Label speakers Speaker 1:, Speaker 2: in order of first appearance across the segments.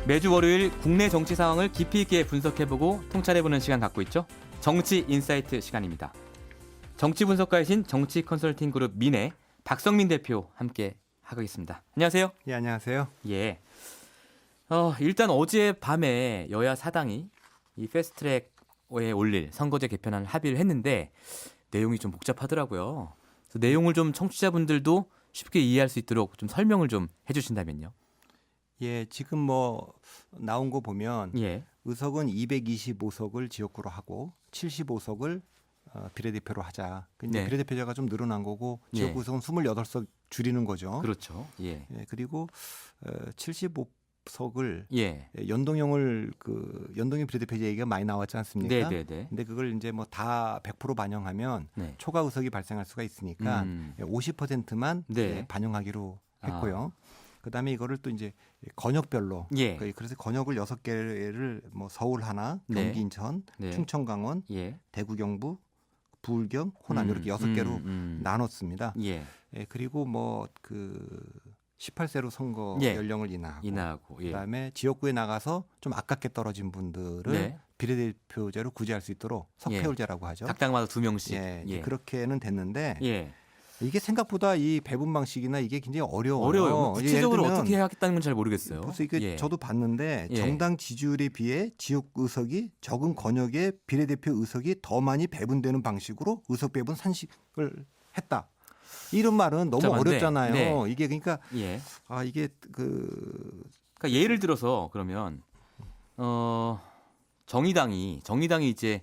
Speaker 1: 매주 월요일 국내 정치 상황을 깊이 있게 분석해보고 통찰해보는 시간 갖고 있죠. 정치 인사이트 시간입니다. 정치 분석가이신 정치 컨설팅 그룹 민의 박성민 대표 함께 하겠습니다. 안녕하세요.
Speaker 2: 예, 안녕하세요.
Speaker 1: 예. 일단 어제 밤에 여야 사당이 이 패스트트랙에 올릴 선거제 개편안을 합의를 했는데 내용이 좀 복잡하더라고요. 그래서 내용을 좀 청취자분들도 쉽게 이해할 수 있도록 좀 설명을 좀 해주신다면요.
Speaker 2: 예, 지금 뭐 나온 거 보면
Speaker 1: 예.
Speaker 2: 의석은 225석을 지역구로 하고 75석을 비례대표로 하자. 근데
Speaker 1: 네.
Speaker 2: 비례대표자가 좀 늘어난 거고 지역구
Speaker 1: 예.
Speaker 2: 의석은 28석 줄이는 거죠.
Speaker 1: 그렇죠. 예.
Speaker 2: 예, 그리고 75석을
Speaker 1: 예.
Speaker 2: 연동형을 연동형 비례대표제 얘기가 많이 나왔지 않습니까?
Speaker 1: 네네네.
Speaker 2: 근데 그걸 이제 뭐 다 100% 반영하면
Speaker 1: 네.
Speaker 2: 초과 의석이 발생할 수가 있으니까 50%만
Speaker 1: 네.
Speaker 2: 반영하기로 했고요. 그다음에 이거를 또 이제 권역별로
Speaker 1: 예.
Speaker 2: 그래서 권역을 6개를 뭐 서울 하나,
Speaker 1: 네.
Speaker 2: 경기 인천,
Speaker 1: 네.
Speaker 2: 충청 강원,
Speaker 1: 예.
Speaker 2: 대구 경북, 부울경, 호남 이렇게 6개로 나눴습니다.
Speaker 1: 예.
Speaker 2: 예, 그리고 뭐 18세로 선거
Speaker 1: 예.
Speaker 2: 연령을 인하하고
Speaker 1: 예.
Speaker 2: 그다음에 지역구에 나가서 좀 아깝게 떨어진 분들을
Speaker 1: 네.
Speaker 2: 비례대표제로 구제할 수 있도록 석패율제라고 하죠.
Speaker 1: 각 당마다 2명씩.
Speaker 2: 예,
Speaker 1: 예.
Speaker 2: 그렇게는 됐는데
Speaker 1: 예.
Speaker 2: 이게 생각보다 이 배분 방식이나 이게 굉장히 어려워요.
Speaker 1: 어려워요. 구체적으로
Speaker 2: 예를 들면
Speaker 1: 어떻게 하겠다는 건 잘 모르겠어요.
Speaker 2: 그래서 이게
Speaker 1: 예.
Speaker 2: 저도 봤는데
Speaker 1: 예.
Speaker 2: 정당 지지율에 비해 지역 의석이 적은 권역의 비례대표 의석이 더 많이 배분되는 방식으로 의석 배분 산식을 했다. 이런 말은 너무
Speaker 1: 복잡한데,
Speaker 2: 어렵잖아요.
Speaker 1: 네.
Speaker 2: 이게 그러니까
Speaker 1: 예.
Speaker 2: 이게
Speaker 1: 그러니까 예를 들어서 그러면 정의당이 이제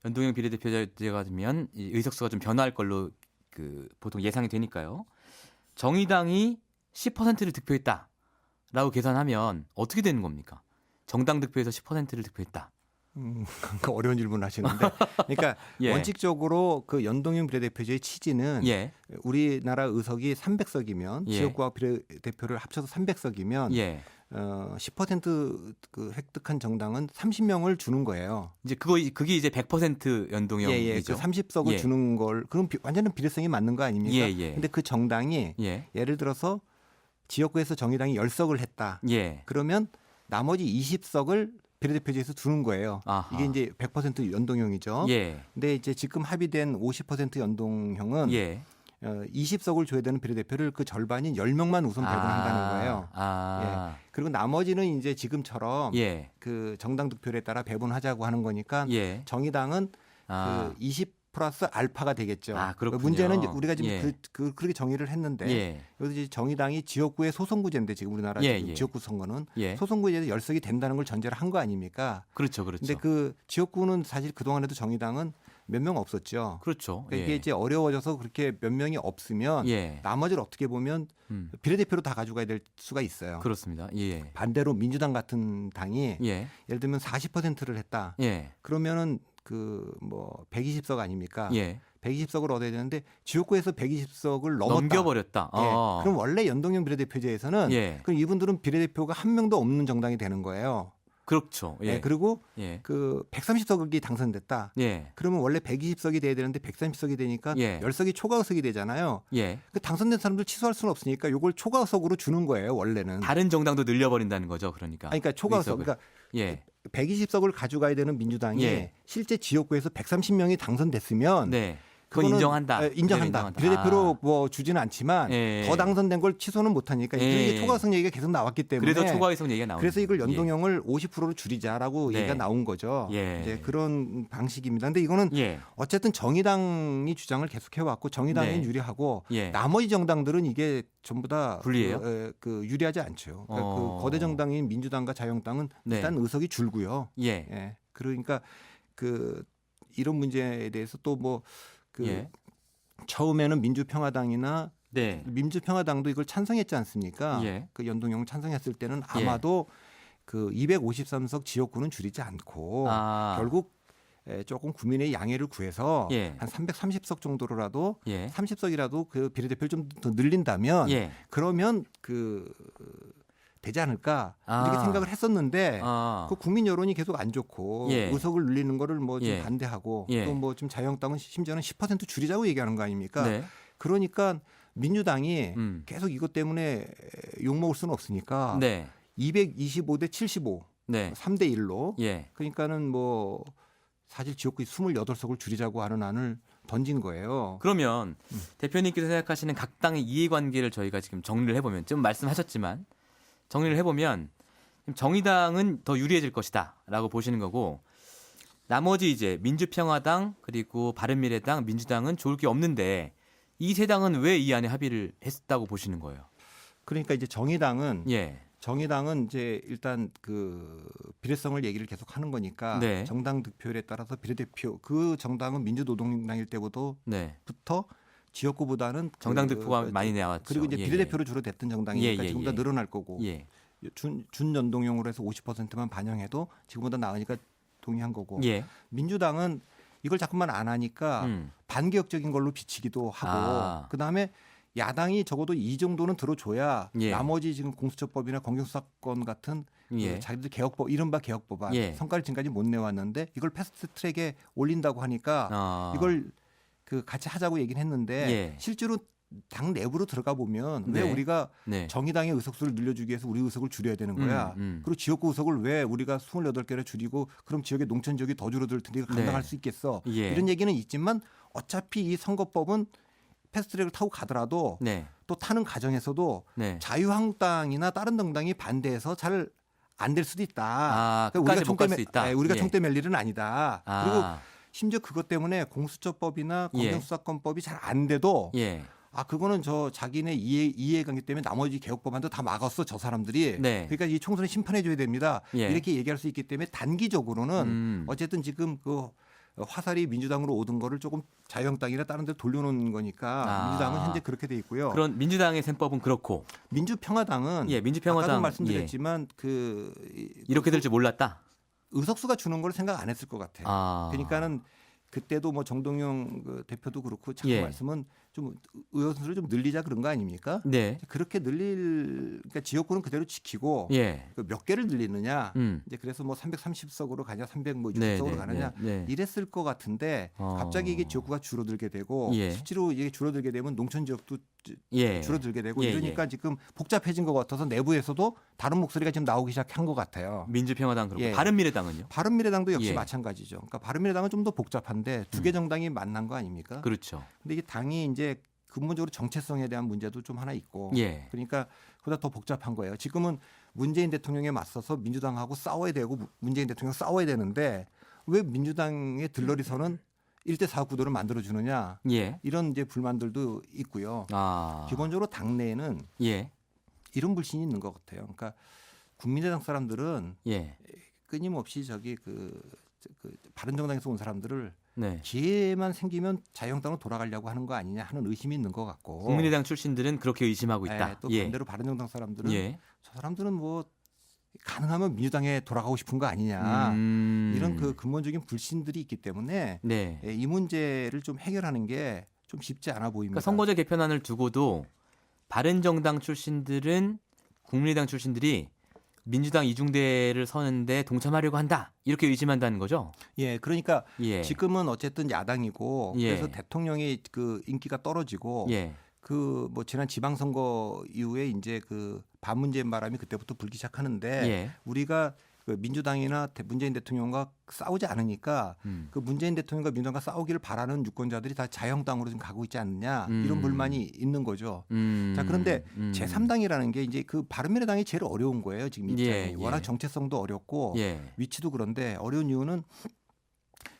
Speaker 1: 연동형 비례대표제가 되면 의석수가 좀 변화할 걸로 보통 예상이 되니까요. 정의당이 10%를 득표했다라고 계산하면 어떻게 되는 겁니까? 정당 득표에서 10%를 득표했다.
Speaker 2: 어려운 질문을 하시는데, 그러니까
Speaker 1: 예.
Speaker 2: 원칙적으로 그 연동형 비례대표제의 취지는
Speaker 1: 예.
Speaker 2: 우리나라 의석이 300석이면
Speaker 1: 예.
Speaker 2: 지역구와 비례대표를 합쳐서 300석이면
Speaker 1: 예.
Speaker 2: 10% 획득한 정당은 30명을 주는 거예요.
Speaker 1: 이제 그게 이제 100% 연동형이죠.
Speaker 2: 예. 그 30석을
Speaker 1: 예.
Speaker 2: 주는 걸 그럼 완전히 비례성이 맞는 거 아닙니까?
Speaker 1: 예.
Speaker 2: 근데 그 정당이
Speaker 1: 예.
Speaker 2: 예를 들어서 지역구에서 정의당이 10석을 했다.
Speaker 1: 예.
Speaker 2: 그러면 나머지 20석을 비례대표제에서 두는 거예요.
Speaker 1: 아하.
Speaker 2: 이게 이제 100% 연동형이죠.
Speaker 1: 예.
Speaker 2: 근데 이제 지금 합의된 50% 연동형은
Speaker 1: 예.
Speaker 2: 20석을 줘야 되는 비례대표를 그 절반인 10명만 우선 배분한다는 거예요.
Speaker 1: 아.
Speaker 2: 예. 그리고 나머지는 이제 지금처럼
Speaker 1: 예.
Speaker 2: 그 정당 득표율에 따라 배분하자고 하는 거니까
Speaker 1: 예. 정의당은
Speaker 2: 그 20 플러스 알파가 되겠죠.
Speaker 1: 그렇군요.
Speaker 2: 문제는 우리가 지금
Speaker 1: 예.
Speaker 2: 그렇게 정의를 했는데
Speaker 1: 예.
Speaker 2: 여기서 이제 정의당이 지역구의 소선구제인데 지금 우리나라 지금 지역구 선거는 소선구제에서 10석이 된다는 걸 전제로 한 거 아닙니까?
Speaker 1: 그렇죠.
Speaker 2: 근데 그 지역구는 사실 그동안에도 정의당은 몇 명 없었죠.
Speaker 1: 그렇죠.
Speaker 2: 그러니까 이게 이제 어려워져서 그렇게 몇 명이 없으면 나머지를 어떻게 보면 비례대표로 다 가져가야 될 수가 있어요.
Speaker 1: 그렇습니다. 예.
Speaker 2: 반대로 민주당 같은 당이
Speaker 1: 예.
Speaker 2: 예를 들면 40%를 했다.
Speaker 1: 예.
Speaker 2: 그러면은 120석 아닙니까?
Speaker 1: 예.
Speaker 2: 120석을 얻어야 되는데 지역구에서 120석을 넘었다.
Speaker 1: 넘겨버렸다.
Speaker 2: 예. 그럼 원래 연동형 비례대표제에서는 그럼 이분들은 비례대표가 한 명도 없는 정당이 되는 거예요.
Speaker 1: 그렇죠. 예.
Speaker 2: 예. 그리고
Speaker 1: 예.
Speaker 2: 130석이 당선됐다.
Speaker 1: 예.
Speaker 2: 그러면 원래 120석이 돼야 되는데 130석이 되니까
Speaker 1: 예.
Speaker 2: 10석이 초과석이 되잖아요.
Speaker 1: 예.
Speaker 2: 그 당선된 사람들 취소할 수는 없으니까 이걸 초과석으로 주는 거예요. 원래는.
Speaker 1: 다른 정당도 늘려버린다는 거죠. 그러니까.
Speaker 2: 그러니까 초과석. 그러니까 120석을 가져가야 되는 민주당이 실제 지역구에서 130명이 당선됐으면
Speaker 1: 그건 인정한다.
Speaker 2: 인정한다. 비례대표로 뭐 주지는 않지만 더 당선된 걸 취소는 못하니까 이게 초과석 얘기가 계속 나왔기 때문에
Speaker 1: 그래서 초과의석 얘기가 나오는
Speaker 2: 그래서 이걸 연동형을 50%로 줄이자라고 얘기가 나온 거죠. 이제 그런 방식입니다. 근데 이거는 어쨌든 정의당이 주장을 계속해 왔고 정의당이 유리하고 나머지 정당들은 이게 전부 다
Speaker 1: 불리해요?
Speaker 2: 유리하지 않죠. 그러니까 그 거대 정당인 민주당과 자유한국당은 일단 의석이 줄고요. 그러니까 이런 문제에 대해서 또 처음에는 민주평화당이나 민주평화당도 이걸 찬성했지 않습니까? 그 연동형 찬성했을 때는 아마도 그 253석 지역구는 줄이지 않고 결국 조금 국민의 양해를 구해서 한 330석 정도로라도 30석이라도 그 비례대표를 좀 더 늘린다면 그러면 되지 않을까 이렇게 생각을 했었는데 그 국민 여론이 계속 안 좋고 의석을 늘리는 거를 뭐 좀 반대하고 또 뭐 좀 자유한국당은 심지어는 10% 줄이자고 얘기하는 거 아닙니까? 그러니까 민주당이 계속 이것 때문에 욕먹을 수는 없으니까 225대 75,
Speaker 1: 네.
Speaker 2: 3대 1로.
Speaker 1: 예.
Speaker 2: 그러니까는 뭐 사실 지역구 28석을 줄이자고 하는 안을 던진 거예요.
Speaker 1: 그러면 대표님께서 생각하시는 각 당의 이해관계를 저희가 지금 정리를 해보면 좀 말씀하셨지만 정리를 해보면 정의당은 더 유리해질 것이다라고 보시는 거고 나머지 이제 민주평화당 그리고 바른미래당, 민주당은 좋을 게 없는데 이 세 당은 왜 이 안에 합의를 했다고 보시는 거예요?
Speaker 2: 그러니까 이제 정의당은
Speaker 1: 예.
Speaker 2: 이제 일단 그 비례성을 얘기를 계속 하는 거니까
Speaker 1: 네.
Speaker 2: 정당 득표율에 따라서 비례대표 그 정당은 민주노동당일 때부터 지역구보다는
Speaker 1: 정당 득표가 많이 나왔죠.
Speaker 2: 그리고 이제 비례대표로 주로 됐던 정당이니까 지금보다 늘어날 거고 준연동형으로 해서 50%만 반영해도 지금보다 나으니까 동의한 거고 민주당은 이걸 자꾸만 안 하니까 반개혁적인 걸로 비치기도 하고 그다음에 야당이 적어도 이 정도는 들어줘야 나머지 지금 공수처법이나 검경수사권 같은 그 자기들 개혁법 이른바 개혁법안 성과를 지금까지 못 내왔는데 이걸 패스트트랙에 올린다고 하니까 이걸 그 같이 하자고 얘기는 했는데 실제로 당 내부로 들어가 보면 왜 우리가 정의당의 의석수를 늘려주기 위해서 우리 의석을 줄여야 되는 거야. 그리고 지역구 의석을 왜 우리가 28개를 줄이고 그럼 지역의 농촌 지역이 더 줄어들 텐데 이거 감당할 수 있겠어. 이런 얘기는 있지만 어차피 이 선거법은 패스트트랙을 타고 가더라도 또 타는 과정에서도 자유한국당이나 다른 정당이 반대해서 잘 안 될 수도 있다.
Speaker 1: 그러니까
Speaker 2: 우리가 총대 맬 일은 아니다. 그리고 심지어 그것 때문에 공수처법이나 검경수사권법이 잘 안 돼도 그거는 저 자기네 이해관계 때문에 나머지 개혁법안도 다 막았어 저 사람들이. 그러니까 이 총선을 심판해 줘야 됩니다. 이렇게 얘기할 수 있기 때문에 단기적으로는 어쨌든 지금 그 화살이 민주당으로 오던 거를 조금 자유한국당이나 다른 데 돌려놓은 거니까 민주당은 현재 그렇게 돼 있고요.
Speaker 1: 그런 민주당의 셈법은 그렇고
Speaker 2: 민주평화당은 아까도 말씀드렸지만
Speaker 1: 이렇게 될 줄 몰랐다.
Speaker 2: 의석수가 주는 걸 생각 안 했을 것 같아요. 그러니까는 그때도 뭐 정동영 그 대표도 그렇고 자꾸 말씀은 좀 의원수를 좀 늘리자 그런 거 아닙니까? 그렇게 그러니까 지역구는 그대로 지키고 몇 개를 늘리느냐. 이제 그래서 뭐 330석으로 가냐, 360석으로 가느냐 이랬을 것 같은데 갑자기 이게 지역구가 줄어들게 되고 실제로 이게 줄어들게 되면 농촌 지역도 줄어들게 되고 이러니까 지금 복잡해진 것 같아서 내부에서도 다른 목소리가 지금 나오기 시작한 것 같아요.
Speaker 1: 민주평화당 그렇고 바른미래당은요?
Speaker 2: 바른미래당도 역시 마찬가지죠. 그러니까 바른미래당은 좀 더 복잡한데 두 개 정당이 만난 거 아닙니까?
Speaker 1: 그렇죠.
Speaker 2: 근데 이게 당이 이제 근본적으로 정체성에 대한 문제도 좀 하나 있고 그러니까 그보다 더 복잡한 거예요. 지금은 문재인 대통령에 맞서서 민주당하고 싸워야 되고 문재인 대통령 싸워야 되는데 왜 민주당의 들러리선은 1대4 구도를 만들어주느냐 이런 이제 불만들도 있고요. 기본적으로 당내에는 이런 불신이 있는 것 같아요. 그러니까 국민의당 사람들은 끊임없이 그 바른정당에서 온 사람들을 기회만 생기면 자유한국당으로 돌아가려고 하는 거 아니냐 하는 의심이 있는 것 같고
Speaker 1: 국민의당 출신들은 그렇게 의심하고 있다.
Speaker 2: 또 반대로 바른정당 사람들은 저 사람들은 뭐 가능하면 민주당에 돌아가고 싶은 거 아니냐 이런 그 근본적인 불신들이 있기 때문에 이 문제를 좀 해결하는 게 좀 쉽지 않아 보입니다.
Speaker 1: 그러니까 선거제 개편안을 두고도 바른정당 출신들은 국민의당 출신들이 민주당 이중대를 서는데 동참하려고 한다 이렇게 의심한다는 거죠?
Speaker 2: 그러니까 지금은 어쨌든 야당이고 그래서 대통령의 그 인기가 떨어지고 그 뭐 지난 지방선거 이후에 이제 그 반문재인 바람이 그때부터 불기 시작하는데 우리가 그 민주당이나 문재인 대통령과 싸우지 않으니까 그 문재인 대통령과 민주당과 싸우기를 바라는 유권자들이 다 자유한국당으로 지금 가고 있지 않느냐 이런 불만이 있는 거죠. 자 그런데 제3당이라는 게 이제 그 바른미래당이 제일 어려운 거예요. 지금 입장이 워낙 정체성도 어렵고 위치도 그런데 어려운 이유는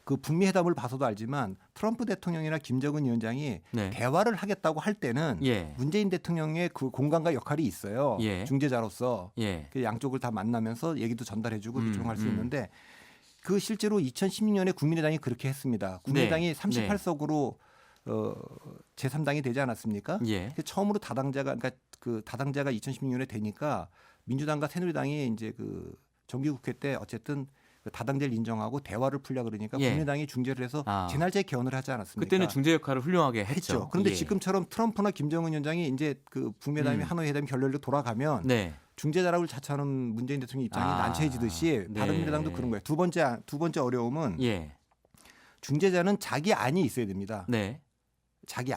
Speaker 2: 그 북미 회담을 봐서도 알지만 트럼프 대통령이나 김정은 위원장이 대화를 하겠다고 할 때는 문재인 대통령의 그 공간과 역할이 있어요. 중재자로서 그 양쪽을 다 만나면서 얘기도 전달해주고 조정할 수 있는데 그 실제로 2016년에 국민의당이 그렇게 했습니다. 국민의당이 38석으로 제3당이 되지 않았습니까? 처음으로 다당제가 그러니까 그 다당제가 2016년에 되니까 민주당과 새누리당이 이제 그 정기국회 때 어쨌든 다당제를 인정하고 대화를 풀려 그러니까 국민의당이 중재를 해서 재날짜에 개헌을 하지 않았습니까?
Speaker 1: 그때는 중재 역할을 훌륭하게 했죠.
Speaker 2: 그런데 지금처럼 트럼프나 김정은 위원장이 이제 그 북미 회담이 하노이 회담이 결렬로 돌아가면 중재자라고 자처하는 문재인 대통령 입장이 난처해지듯이 바른미래당도 그런 거예요. 두 번째 어려움은 중재자는 자기 안이 있어야 됩니다. 자기의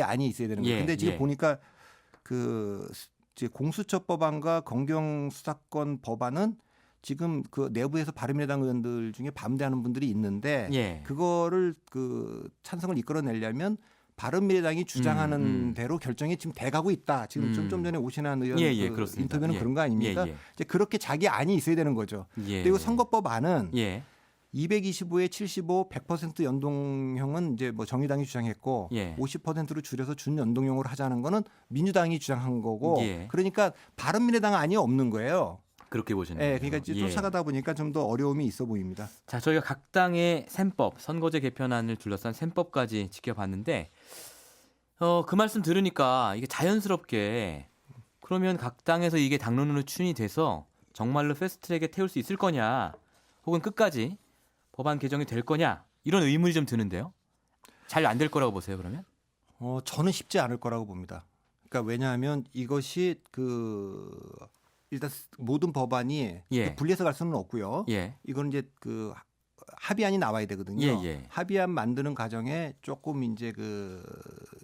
Speaker 2: 안이 있어야 되는 거예요. 근데 지금 보니까 그 이제 공수처법안과 검경수사권 법안은 지금 그 내부에서 바른미래당 의원들 중에 반대하는 분들이 있는데
Speaker 1: 예.
Speaker 2: 그거를 그 찬성을 이끌어내려면 바른미래당이 주장하는 대로 결정이 지금 돼가고 있다. 지금 좀 전에 오신환 의원 그 인터뷰는 그런 거 아닙니까? 이제 그렇게 자기 안이 있어야 되는 거죠. 그리고 선거법안은 225에 75, 100% 연동형은 이제 뭐 정의당이 주장했고 50%로 줄여서 준연동형으로 하자는 거는 민주당이 주장한 거고 그러니까 바른미래당 안이 없는 거예요.
Speaker 1: 그렇게 보시는 거예요.
Speaker 2: 그러니까 이제 쫓아가다 보니까 좀 더 어려움이 있어 보입니다.
Speaker 1: 자, 저희가 각 당의 셈법, 선거제 개편안을 둘러싼 셈법까지 지켜봤는데 그 말씀 들으니까 이게 자연스럽게 그러면 각 당에서 이게 당론으로 추진이 돼서 정말로 패스트트랙에 태울 수 있을 거냐 혹은 끝까지 법안 개정이 될 거냐 이런 의문이 좀 드는데요. 잘 안 될 거라고 보세요, 그러면?
Speaker 2: 저는 쉽지 않을 거라고 봅니다. 그러니까 왜냐하면 이것이 일단 모든 법안이 분리해서 갈 수는 없고요. 이거는 이제 그 합의안이 나와야 되거든요. 합의안 만드는 과정에 조금 이제 그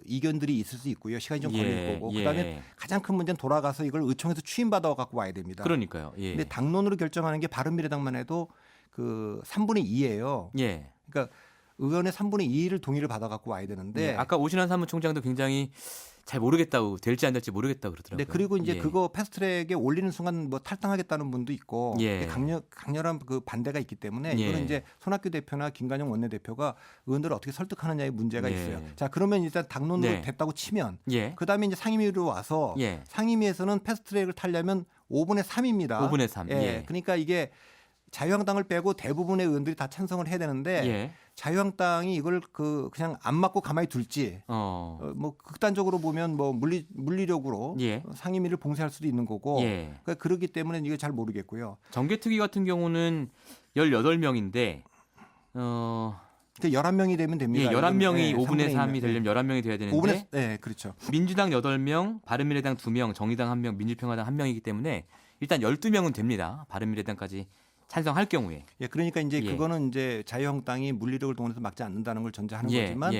Speaker 2: 이견들이 있을 수 있고요. 시간이 좀 걸릴 거고. 그다음에 가장 큰 문제는 돌아가서 이걸 의총에서 추인받아 갖고 와야 됩니다.
Speaker 1: 그러니까요.
Speaker 2: 근데 당론으로 결정하는 게 바른미래당만 해도 그 3분의 2예요. 그러니까 의원의 3분의 2를 동의를 받아 갖고 와야 되는데
Speaker 1: 아까 오신환 사무총장도 굉장히 잘 모르겠다고 될지 안 될지 모르겠다고 그러더라고요.
Speaker 2: 네, 그리고 이제 그거 패스트트랙에 올리는 순간 뭐 탈당하겠다는 분도 있고 강렬한 그 반대가 있기 때문에 이거는 이제 손학규 대표나 김관영 원내대표가 의원들을 어떻게 설득하느냐의 문제가 있어요. 자, 그러면 일단 당론으로 됐다고 치면 그다음에 이제 상임위로 와서 상임위에서는 패스트트랙을 타려면 5분의 3입니다.
Speaker 1: 5분의 3.
Speaker 2: 그러니까 이게 자유한국당을 빼고 대부분의 의원들이 다 찬성을 해야 되는데 자유한국당이 이걸 그냥 안 맞고 가만히 둘지 뭐 극단적으로 보면 뭐 물리력으로 상임위를 봉쇄할 수도 있는 거고 그러니까 그렇기 때문에 이게 잘 모르겠고요.
Speaker 1: 정개특위 같은 경우는 18명인데
Speaker 2: 그러니까 11명이 되면 됩니다.
Speaker 1: 11명이 5분의 3이 되려면 11명이 돼야 되는데
Speaker 2: 5분의, 그렇죠.
Speaker 1: 민주당 8명, 바른미래당 2명, 정의당 1명, 민주평화당 1명이기 때문에 일단 12명은 됩니다. 바른미래당까지 찬성할 경우에.
Speaker 2: 그러니까 이제 그거는 이제 자유한국당이 물리력을 동원해서 막지 않는다는 걸 전제하는 거지만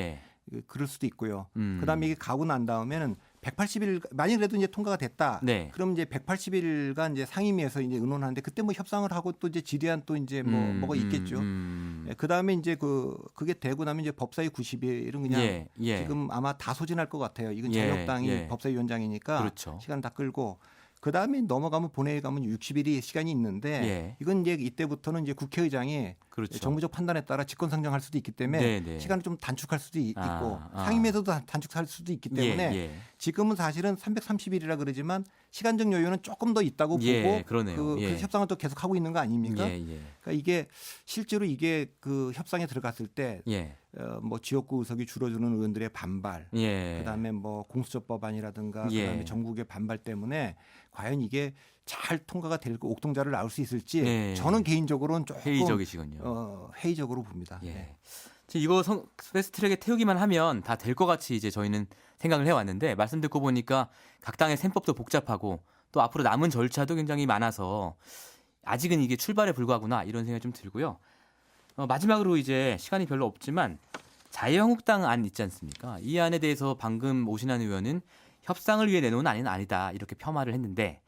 Speaker 2: 그럴 수도 있고요. 그다음에 이게 가고 난 다음에는 180일 만약에도 이제 통과가 됐다. 그럼 이제 180일간 이제 상임위에서 이제 의논하는데 그때 뭐 협상을 하고 또 이제 질의안 또 이제 뭐가 있겠죠. 그다음에 이제 그게 되고 나면 이제 법사위 90일은 그냥 지금 아마 다 소진할 것 같아요. 이건 자유한국당이 법사위원장이니까 시간 다 끌고. 그다음에 넘어가면 본회의 가면 60일이 시간이 있는데 이건 이제 이때부터는 이제 국회의장이 정부적 판단에 따라 직권상정할 수도 있기 때문에 시간을 좀 단축할 수도 있고 상임위에서도 단축할 수도 있기 때문에 지금은 사실은 330일이라 그러지만 시간적 여유는 조금 더 있다고 보고 그 협상을 또 계속 하고 있는 거 아닙니까? 그러니까 이게 실제로 이게 그 협상에 들어갔을 때 뭐 지역구 의석이 줄어드는 의원들의 반발, 그다음에 뭐 공수처법안이라든가 그다음에 전국의 반발 때문에 과연 이게 잘 통과가 될 옥동자를 나올 수 있을지 저는 개인적으로는 조금
Speaker 1: 회의적이시군요.
Speaker 2: 회의적으로 봅니다.
Speaker 1: 이거 패스트트랙에 태우기만 하면 다 될 것 같이 이제 저희는 생각을 해왔는데 말씀 듣고 보니까 각 당의 셈법도 복잡하고 또 앞으로 남은 절차도 굉장히 많아서 아직은 이게 출발에 불과하구나 이런 생각이 좀 들고요. 마지막으로 이제 시간이 별로 없지만 자유한국당 안 있지 않습니까? 이 안에 대해서 방금 오신환 의원은 협상을 위해 내놓은 안은 아니다 이렇게 폄하를 했는데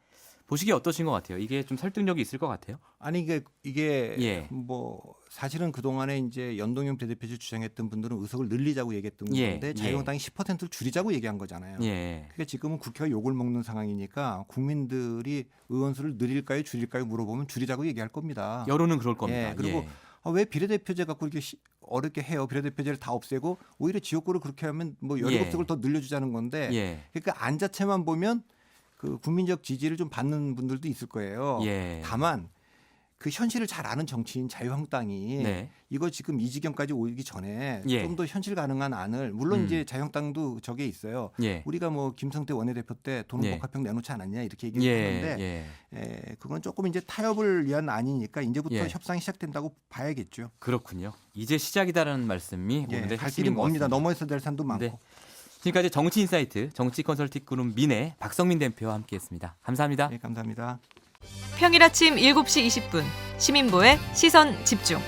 Speaker 1: 보시기에 어떠신 것 같아요? 이게 좀 설득력이 있을 것 같아요?
Speaker 2: 아니 이게 뭐 사실은 그 동안에 이제 연동형 비례대표제 주장했던 분들은 의석을 늘리자고 얘기했던 건데 자유한국당이 10%를 줄이자고 얘기한 거잖아요. 그러니까 지금은 국회가 욕을 먹는 상황이니까 국민들이 의원수를 늘릴까요, 줄일까요 물어보면 줄이자고 얘기할 겁니다.
Speaker 1: 여론은 그럴 겁니다.
Speaker 2: 그리고 왜 비례대표제 갖고 이렇게 어렵게 해요? 비례대표제를 다 없애고 오히려 지역구를 그렇게 하면 뭐 17석을 더 늘려주자는 건데 그러니까 안 자체만 보면 그 국민적 지지를 좀 받는 분들도 있을 거예요. 다만 그 현실을 잘 아는 정치인 자유한국당이 이거 지금 이 지경까지 오기 전에 좀 더 현실 가능한 안을 물론 이제 자유한국당도 저게 있어요. 우리가 뭐 김성태 원내대표 때 도는 복합형 내놓지 않았냐 이렇게 얘기했는데 그건 조금 이제 타협을 위한 안이니까 이제부터 협상이 시작된다고 봐야겠죠.
Speaker 1: 그렇군요. 이제 시작이다라는 말씀이 오늘의
Speaker 2: 갈 길이 멉니다. 넘어서 될 산도 많고.
Speaker 1: 지금까지 정치인사이트 정치 컨설팅 그룹 민의 박성민 대표와 함께했습니다. 감사합니다.
Speaker 2: 감사합니다.
Speaker 3: 평일 아침 7시 20분 시민보의 시선 집중.